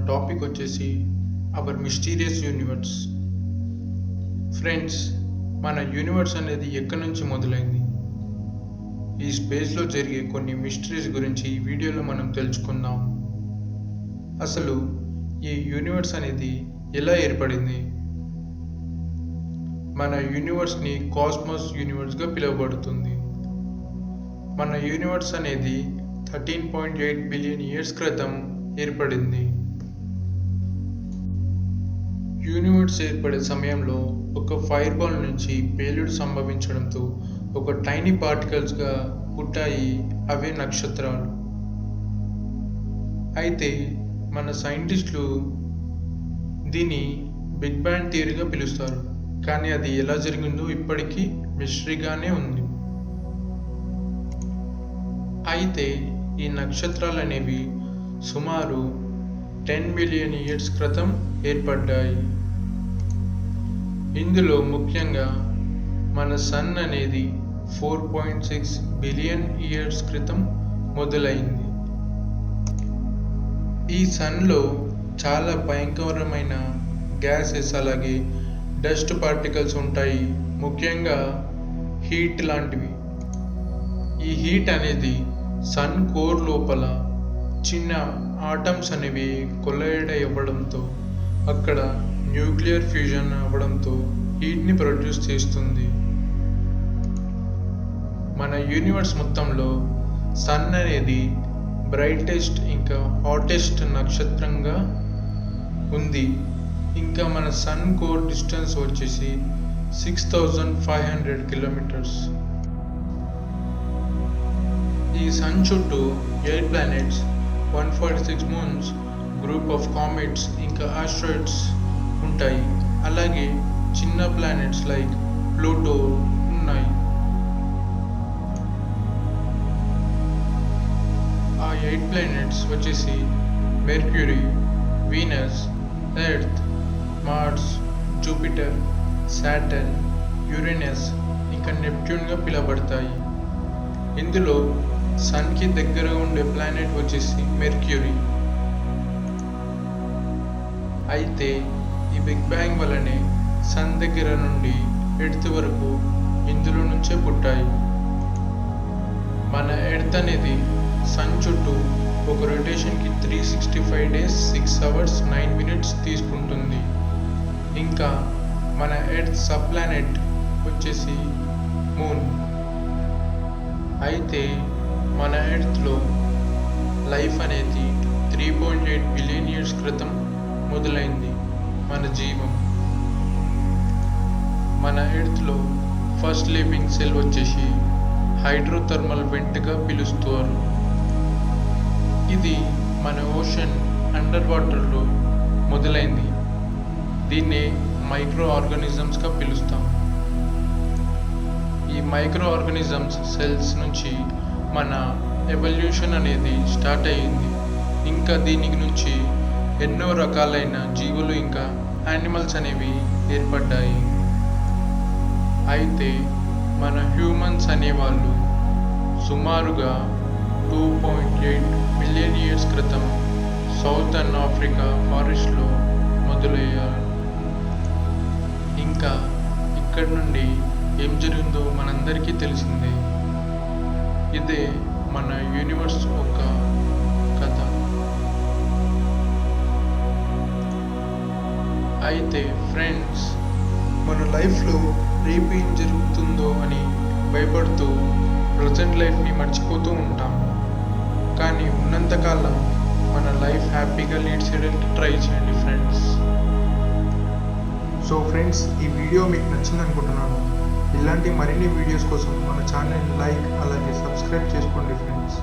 Topic వచ్చేసి hour mysterious universe. Friends, మన universe అనేది ఎక్కడి నుంచి మొదలైంది? ఈ స్పేస్లో జరిగే కొన్ని మిస్టరీస్ గురించి ఈ వీడియోలో మనం తెలుసుకుందాం. అసలు ఈ యూనివర్స్ అనేది ఎలా ఏర్పడింది? మన యూనివర్స్ని కాస్మోస్ యూనివర్స్గా పిలువబడుతుంది. మన యూనివర్స్ అనేది 13.8 బిలియన్ ఇయర్స్ క్రితం ఏర్పడింది. యూనివర్స్ ఏర్పడే సమయంలో ఒక ఫైర్ బాల్ నుంచి పేలుడు సంభవించడంతో ఒక టైనీ పార్టికల్స్గా పుట్టాయి అవే నక్షత్రాలు. అయితే మన సైంటిస్టులు దీన్ని బిగ్ బ్యాంగ్ థియరీగా పిలుస్తారు, కానీ అది ఎలా జరిగిందో ఇప్పటికీ మిస్టరీగానే ఉంది. అయితే ఈ నక్షత్రాలు అనేవి సుమారు 10 బిలియన్ ఇయర్స్ క్రితం ఏర్పడ్డాయి. ఇందులో ముఖ్యంగా మన సన్ అనేది 4.6 బిలియన్ ఇయర్స్ క్రితం మొదలైంది. ఈ సన్లో చాలా భయంకరమైన గ్యాసెస్ అలాగే డస్ట్ పార్టికల్స్ ఉంటాయి, ముఖ్యంగా హీట్ లాంటివి. ఈ హీట్ అనేది సన్ కోర్ లోపల చిన్న ఆటమ్స్ అనేవి కొలైడ్ అవ్వడంతో అక్కడ న్యూక్లియర్ ఫ్యూజన్ అవ్వడంతో హీట్ని ప్రొడ్యూస్ చేస్తుంది. మన యూనివర్స్ మొత్తంలో సన్ అనేది బ్రైటెస్ట్ ఇంకా హాటెస్ట్ నక్షత్రంగా ఉంది. ఇంకా మన సన్ కోర్ డిస్టెన్స్ వచ్చేసి 6500 కిలోమీటర్స్. ఈ సన్ చుట్టూ 8 planets, 146 moons, group of comets ఇంకా ఆస్ట్రాయిడ్స్ ఉంటాయి. అలాగే చిన్న ప్లానెట్స్ లైక్ ప్లూటో ఉన్నాయి. ఆ 8 ప్లానెట్స్ వచ్చేసి Mercury, Venus, Earth, Mars, Jupiter, Saturn, Uranus ఇంకా నెప్ట్యూన్గా పిలువబడతాయి. ఇందులో సన్కి దగ్గరగా ఉండే ప్లానెట్ వచ్చేసి మెర్క్యూరీ. అయితే ఈ బిగ్ బ్యాంగ్ వల్లనే సన్ దగ్గర నుండి ఎర్త్ వరకు ఇందులో నుంచే పుట్టాయి. మన ఎర్త్ అనేది సన్ చుట్టూ ఒక రొటేషన్కి 365 డేస్ 6 అవర్స్ 9 మినిట్స్ తీసుకుంటుంది. ఇంకా మన ఎర్త్ సబ్ ప్లానెట్ వచ్చేసి మూన్. అయితే మన ఎర్త్లో లైఫ్ అనేది 3.8 బిలియన్ ఇయర్స్ క్రితం మొదలైంది. మన జీవం మన ఎర్త్లో ఫస్ట్ లివింగ్ సెల్ వచ్చేసి హైడ్రోథర్మల్ వెంట్గా పిలుస్తారు. ఇది మన ఓషన్ అండర్ వాటర్లో మొదలైంది. దీన్నే మైక్రో ఆర్గానిజమ్స్గా పిలుస్తాం. ఈ మైక్రో ఆర్గానిజమ్స్ సెల్స్ నుంచి మన ఎవల్యూషన్ అనేది స్టార్ట్ అయ్యింది. ఇంకా దీని నుంచి ఎన్నో రకాలైన జీవులు ఇంకా యానిమల్స్ అనేవి ఏర్పడ్డాయి. అయితే మన హ్యూమన్స్ అనేవాళ్ళు సుమారుగా 2.8 మిలియన్ ఇయర్స్ క్రితం సౌతర్న్ ఆఫ్రికా ఫారెస్ట్లో మొదలయ్యారు. ఇంకా ఇక్కడ నుండి ఏం జరిగిందో మనందరికీ తెలిసిందే. ఇదే మన యూనివర్స్ ఒక కథ. అయితే ఫ్రెండ్స్, మన లైఫ్లో రేపు ఏం జరుగుతుందో అని భయపడుతూ ప్రజెంట్ లైఫ్ని మర్చిపోతూ ఉంటాం. కానీ ఉన్నంతకాలం మన లైఫ్ హ్యాపీగా లీడ్ చేయడానికి ట్రై చేయండి ఫ్రెండ్స్. సో ఫ్రెండ్స్, ఈ వీడియో మీకు నచ్చింది అనుకుంటున్నాను. ఇలాంటి మరిన్ని వీడియోస్ కోసం మన ఛానల్ లైక్ అలాగే సబ్స్క్రైబ్ చేసుకోండి ఫ్రెండ్స్.